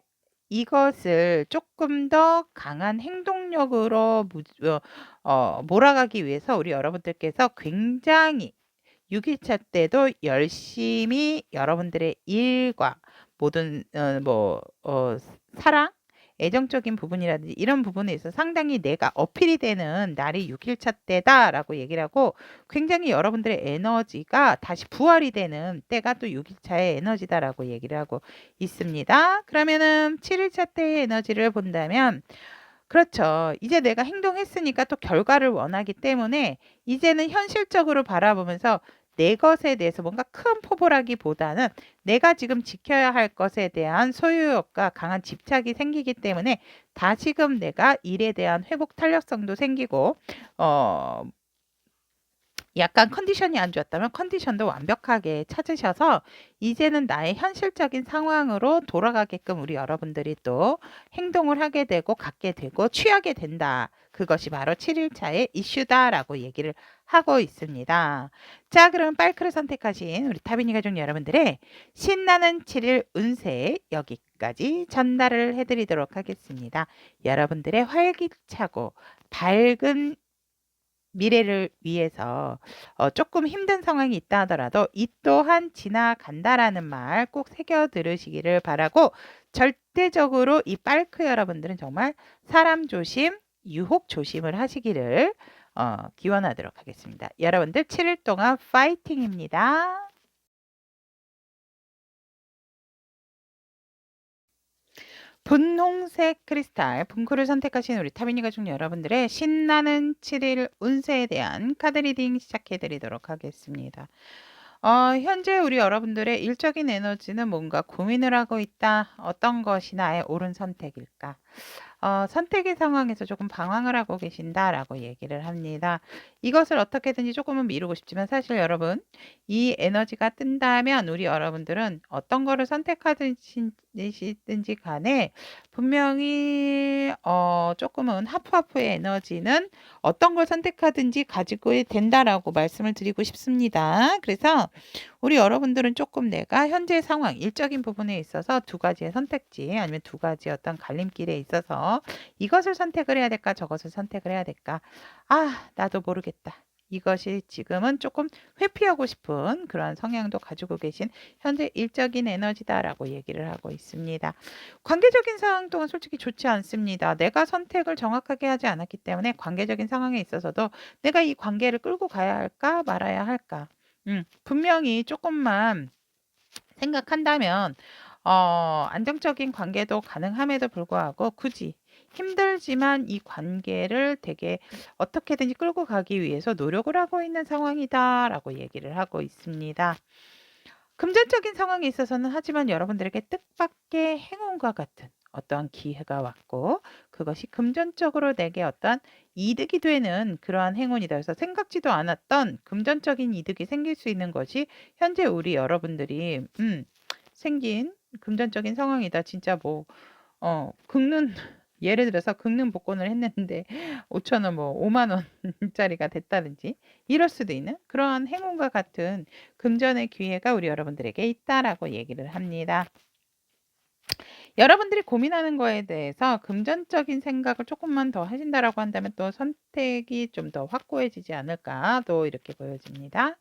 이것을 조금 더 강한 행동력으로 몰아가기 위해서 우리 여러분들께서 굉장히 6일차 때도 열심히 여러분들의 일과 모든 사랑, 애정적인 부분이라든지 이런 부분에 있어서 상당히 내가 어필이 되는 날이 6일차 때다라고 얘기를 하고 굉장히 여러분들의 에너지가 다시 부활이 되는 때가 또 6일차의 에너지다라고 얘기를 하고 있습니다. 그러면은 7일차 때의 에너지를 본다면 그렇죠. 이제 내가 행동했으니까 또 결과를 원하기 때문에 이제는 현실적으로 바라보면서 내 것에 대해서 뭔가 큰 포부라기보다는 내가 지금 지켜야 할 것에 대한 소유욕과 강한 집착이 생기기 때문에 다시금 내가 일에 대한 회복 탄력성도 생기고 약간 컨디션이 안 좋았다면 컨디션도 완벽하게 찾으셔서 이제는 나의 현실적인 상황으로 돌아가게끔 우리 여러분들이 또 행동을 하게 되고 갖게 되고 취하게 된다. 그것이 바로 7일차의 이슈다라고 얘기를 하고 있습니다. 자, 그럼 빨크를 선택하신 우리 타비니 가족 여러분들의 신나는 7일 운세 여기까지 전달을 해드리도록 하겠습니다. 여러분들의 활기차고 밝은 미래를 위해서 조금 힘든 상황이 있다 하더라도 이 또한 지나간다라는 말 꼭 새겨 들으시기를 바라고 절대적으로 이 빨크 여러분들은 정말 사람 조심, 유혹 조심을 하시기를 기원하도록 하겠습니다. 여러분들 7일 동안 파이팅입니다. 분홍색 크리스탈 분크를 선택하신 우리 타비니 가족 여러분들의 신나는 7일 운세에 대한 카드 리딩 시작해 드리도록 하겠습니다. 현재 우리 여러분들의 일적인 에너지는 뭔가 고민을 하고 있다. 어떤 것이 나의 옳은 선택일까? 선택의 상황에서 조금 방황을 하고 계신다라고 얘기를 합니다. 이것을 어떻게든지 조금은 미루고 싶지만 사실 여러분 이 에너지가 뜬다면 우리 여러분들은 어떤 거를 선택하든지 간에 분명히 조금은 하프하프의 에너지는 어떤 걸 선택하든지 가지고 된다라고 말씀을 드리고 싶습니다. 그래서 우리 여러분들은 조금 내가 현재 상황, 일적인 부분에 있어서 두 가지의 선택지 아니면 두 가지 어떤 갈림길에 있어서 이것을 선택을 해야 될까, 저것을 선택을 해야 될까? 나도 모르겠다. 이것이 지금은 조금 회피하고 싶은 그런 성향도 가지고 계신 현재 일적인 에너지다라고 얘기를 하고 있습니다. 관계적인 상황 동안 솔직히 좋지 않습니다. 내가 선택을 정확하게 하지 않았기 때문에 관계적인 상황에 있어서도 내가 이 관계를 끌고 가야 할까 말아야 할까? 분명히 조금만 생각한다면 안정적인 관계도 가능함에도 불구하고 굳이 힘들지만 이 관계를 되게 어떻게든지 끌고 가기 위해서 노력을 하고 있는 상황이다라고 얘기를 하고 있습니다. 금전적인 상황에 있어서는 하지만 여러분들에게 뜻밖의 행운과 같은 어떠한 기회가 왔고 그것이 금전적으로 내게 어떤 이득이 되는 그러한 행운이다. 그래서 생각지도 않았던 금전적인 이득이 생길 수 있는 것이 현재 우리 여러분들이 생긴 금전적인 상황이다. 진짜 뭐 긁는 예를 들어서 긁는 복권을 했는데 5,000원 뭐 5만 원짜리가 됐다든지 이럴 수도 있는 그러한 행운과 같은 금전의 기회가 우리 여러분들에게 있다라고 얘기를 합니다. 여러분들이 고민하는 거에 대해서 금전적인 생각을 조금만 더 하신다라고 한다면 또 선택이 좀 더 확고해지지 않을까 또 이렇게 보여집니다.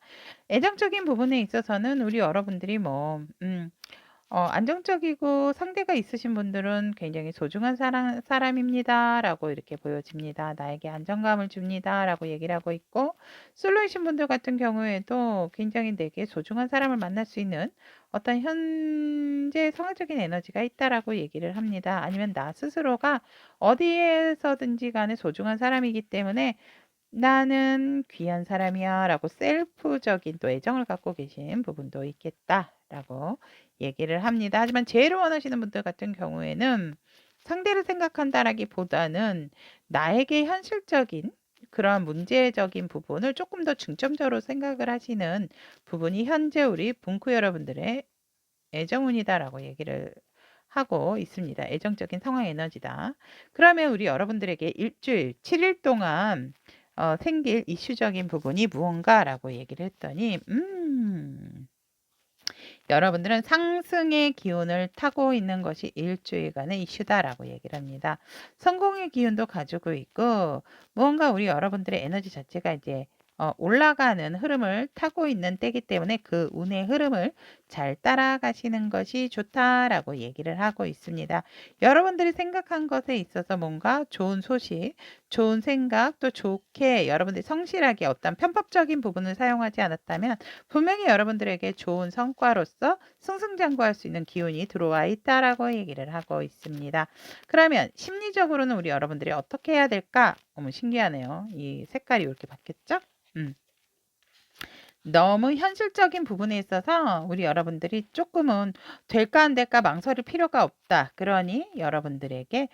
애정적인 부분에 있어서는 우리 여러분들이 안정적이고 상대가 있으신 분들은 굉장히 소중한 사람입니다라고 이렇게 보여집니다. 나에게 안정감을 줍니다라고 얘기를 하고 있고 솔로이신 분들 같은 경우에도 굉장히 내게 소중한 사람을 만날 수 있는 어떤 현재 성화적인 에너지가 있다라고 얘기를 합니다. 아니면 나 스스로가 어디에서든지 간에 소중한 사람이기 때문에 나는 귀한 사람이야 라고 셀프적인 또 애정을 갖고 계신 부분도 있겠다라고 얘기를 합니다. 하지만 제일 원하시는 분들 같은 경우에는 상대를 생각한다라기보다는 나에게 현실적인 그런 문제적인 부분을 조금 더 중점적으로 생각을 하시는 부분이 현재 우리 분쿠 여러분들의 애정운이다라고 얘기를 하고 있습니다. 애정적인 상황 에너지다. 그러면 우리 여러분들에게 일주일, 7일 동안 생길 이슈적인 부분이 무언가라고 얘기를 했더니 여러분들은 상승의 기운을 타고 있는 것이 일주일간의 이슈다라고 얘기를 합니다. 성공의 기운도 가지고 있고 무언가 우리 여러분들의 에너지 자체가 이제 올라가는 흐름을 타고 있는 때이기 때문에 그 운의 흐름을 잘 따라가시는 것이 좋다라고 얘기를 하고 있습니다. 여러분들이 생각한 것에 있어서 뭔가 좋은 소식, 좋은 생각, 또 좋게 여러분들이 성실하게 어떤 편법적인 부분을 사용하지 않았다면 분명히 여러분들에게 좋은 성과로서 승승장구할 수 있는 기운이 들어와 있다라고 얘기를 하고 있습니다. 그러면 심리적으로는 우리 여러분들이 어떻게 해야 될까? 너무 신기하네요. 이 색깔이 이렇게 바뀌었죠? 너무 현실적인 부분에 있어서 우리 여러분들이 조금은 될까 안 될까 망설일 필요가 없다. 그러니 여러분들에게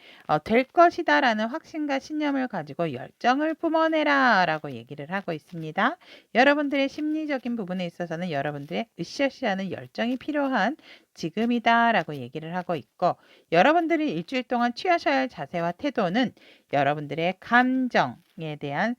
될 것이다라는 확신과 신념을 가지고 열정을 뿜어내라라고 얘기를 하고 있습니다. 여러분들의 심리적인 부분에 있어서는 여러분들의 으쌰으쌰하는 열정이 필요한 지금이다라고 얘기를 하고 있고 여러분들이 일주일 동안 취하셔야 할 자세와 태도는 여러분들의 감정에 대한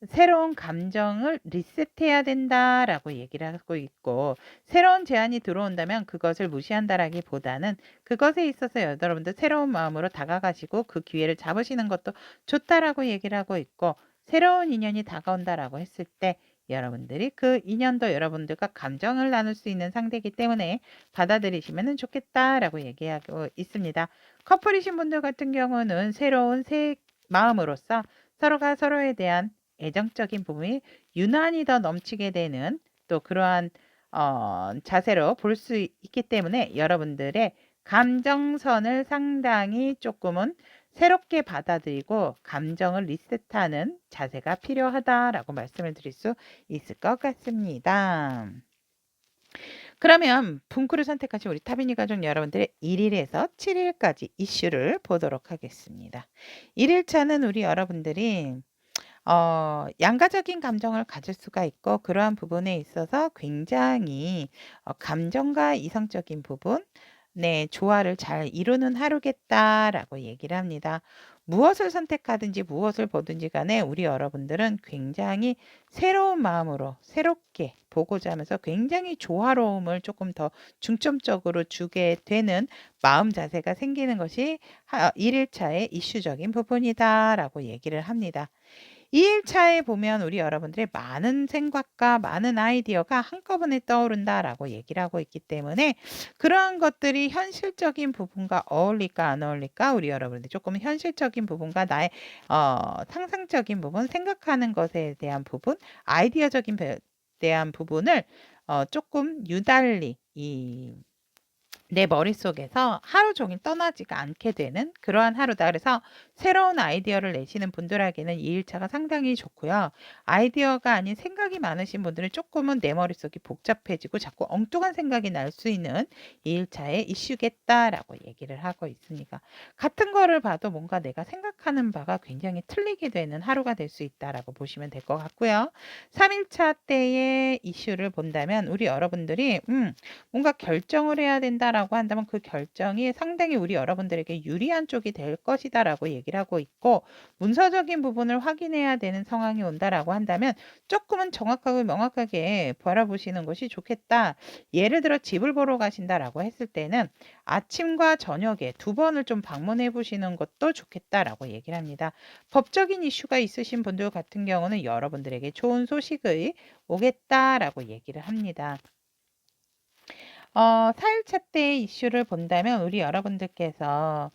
새로운 감정을 리셋해야 된다라고 얘기를 하고 있고 새로운 제안이 들어온다면 그것을 무시한다라기보다는 그것에 있어서 여러분들 새로운 마음으로 다가가시고 그 기회를 잡으시는 것도 좋다라고 얘기를 하고 있고 새로운 인연이 다가온다라고 했을 때 여러분들이 그 인연도 여러분들과 감정을 나눌 수 있는 상대이기 때문에 받아들이시면 좋겠다라고 얘기하고 있습니다. 커플이신 분들 같은 경우는 새로운 새 마음으로서 서로가 서로에 대한 애정적인 부분이 유난히 더 넘치게 되는 또 그러한 자세로 볼 수 있기 때문에 여러분들의 감정선을 상당히 조금은 새롭게 받아들이고 감정을 리셋하는 자세가 필요하다라고 말씀을 드릴 수 있을 것 같습니다. 그러면 분쿠를 선택하신 우리 타비니 가족 여러분들의 1일에서 7일까지 이슈를 보도록 하겠습니다. 1일차는 우리 여러분들이 양가적인 감정을 가질 수가 있고 그러한 부분에 있어서 굉장히 감정과 이성적인 부분, 네, 조화를 잘 이루는 하루겠다라고 얘기를 합니다. 무엇을 선택하든지 무엇을 보든지 간에 우리 여러분들은 굉장히 새로운 마음으로 새롭게 보고자 하면서 굉장히 조화로움을 조금 더 중점적으로 주게 되는 마음 자세가 생기는 것이 1일차의 이슈적인 부분이다라고 얘기를 합니다. 2일차에 보면 우리 여러분들의 많은 생각과 많은 아이디어가 한꺼번에 떠오른다라고 얘기를 하고 있기 때문에 그러한 것들이 현실적인 부분과 어울릴까 안 어울릴까 우리 여러분들 조금 현실적인 부분과 나의 상상적인 부분 생각하는 것에 대한 부분 아이디어적인 대한 부분을 조금 유달리 내 머릿속에서 하루 종일 떠나지가 않게 되는 그러한 하루다. 그래서 새로운 아이디어를 내시는 분들에게는 2일차가 상당히 좋고요. 아이디어가 아닌 생각이 많으신 분들은 조금은 내 머릿속이 복잡해지고 자꾸 엉뚱한 생각이 날 수 있는 2일차의 이슈겠다라고 얘기를 하고 있으니까 같은 거를 봐도 뭔가 내가 생각하는 바가 굉장히 틀리게 되는 하루가 될 수 있다라고 보시면 될 것 같고요. 3일차 때의 이슈를 본다면 우리 여러분들이 뭔가 결정을 해야 된다라고 한다면 그 결정이 상당히 우리 여러분들에게 유리한 쪽이 될 것이다라고 얘기를 하고 있고 문서적인 부분을 확인해야 되는 상황이 온다라고 한다면 조금은 정확하고 명확하게 바라보시는 것이 좋겠다. 예를 들어 집을 보러 가신다라고 했을 때는 아침과 저녁에 두 번을 좀 방문해 보시는 것도 좋겠다라고 얘기를 합니다. 법적인 이슈가 있으신 분들 같은 경우는 여러분들에게 좋은 소식이 오겠다라고 얘기를 합니다. 4일차 때의 이슈를 본다면 우리 여러분들께서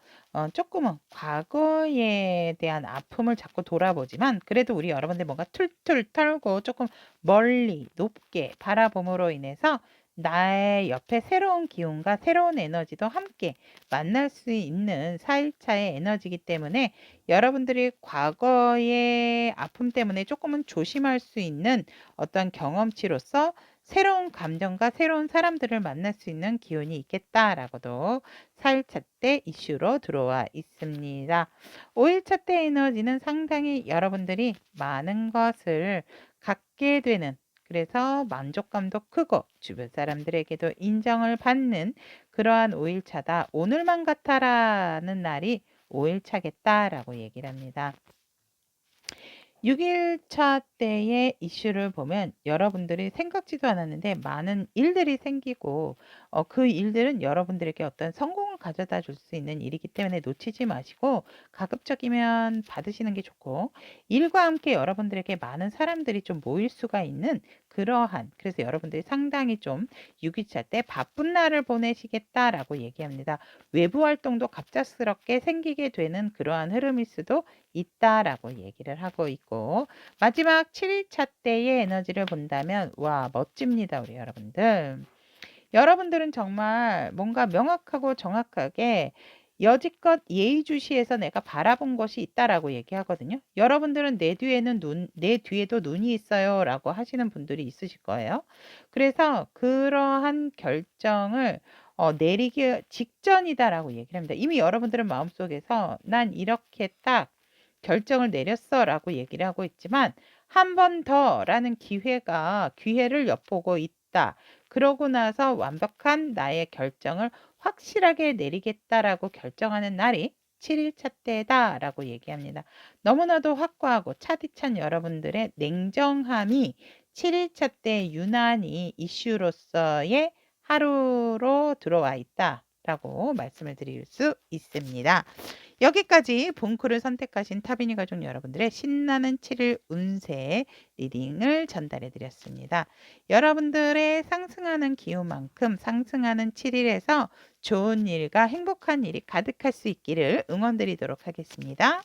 조금은 과거에 대한 아픔을 자꾸 돌아보지만 그래도 우리 여러분들 뭔가 툴툴 털고 조금 멀리 높게 바라봄으로 인해서 나의 옆에 새로운 기운과 새로운 에너지도 함께 만날 수 있는 4일차의 에너지이기 때문에 여러분들이 과거의 아픔 때문에 조금은 조심할 수 있는 어떤 경험치로서 새로운 감정과 새로운 사람들을 만날 수 있는 기운이 있겠다라고도 4일차 때 이슈로 들어와 있습니다. 5일차 때 에너지는 상당히 여러분들이 많은 것을 갖게 되는, 그래서 만족감도 크고 주변 사람들에게도 인정을 받는 그러한 5일차다. 오늘만 같아라는 날이 5일차겠다라고 얘기를 합니다. 6일차 때의 이슈를 보면 여러분들이 생각지도 않았는데 많은 일들이 생기고 그 일들은 여러분들에게 어떤 성공을 가져다 줄 수 있는 일이기 때문에 놓치지 마시고 가급적이면 받으시는 게 좋고, 일과 함께 여러분들에게 많은 사람들이 좀 모일 수가 있는 그러한, 그래서 여러분들이 상당히 좀 6일차 때 바쁜 날을 보내시겠다라고 얘기합니다. 외부 활동도 갑작스럽게 생기게 되는 그러한 흐름일 수도 있다라고 얘기를 하고 있고, 마지막 7일차 때의 에너지를 본다면 와, 멋집니다. 우리 여러분들. 여러분들은 정말 뭔가 명확하고 정확하게 여지껏 예의주시해서 내가 바라본 것이 있다라고 얘기하거든요. 여러분들은 내 뒤에도 눈이 있어요라고 하시는 분들이 있으실 거예요. 그래서 그러한 결정을 내리기 직전이다라고 얘기를 합니다. 이미 여러분들은 마음속에서 난 이렇게 딱 결정을 내렸어라고 얘기를 하고 있지만, 한 번 더라는 기회를 엿보고 있다. 그러고 나서 완벽한 나의 결정을 확실하게 내리겠다라고 결정하는 날이 7일차 때다라고 얘기합니다. 너무나도 확고하고 차디찬 여러분들의 냉정함이 7일차 때 유난히 이슈로서의 하루로 들어와 있다라고 말씀을 드릴 수 있습니다. 여기까지 본크를 선택하신 타비니 가족 여러분들의 신나는 7일 운세 리딩을 전달해 드렸습니다. 여러분들의 상승하는 기운만큼 상승하는 7일에서 좋은 일과 행복한 일이 가득할 수 있기를 응원드리도록 하겠습니다.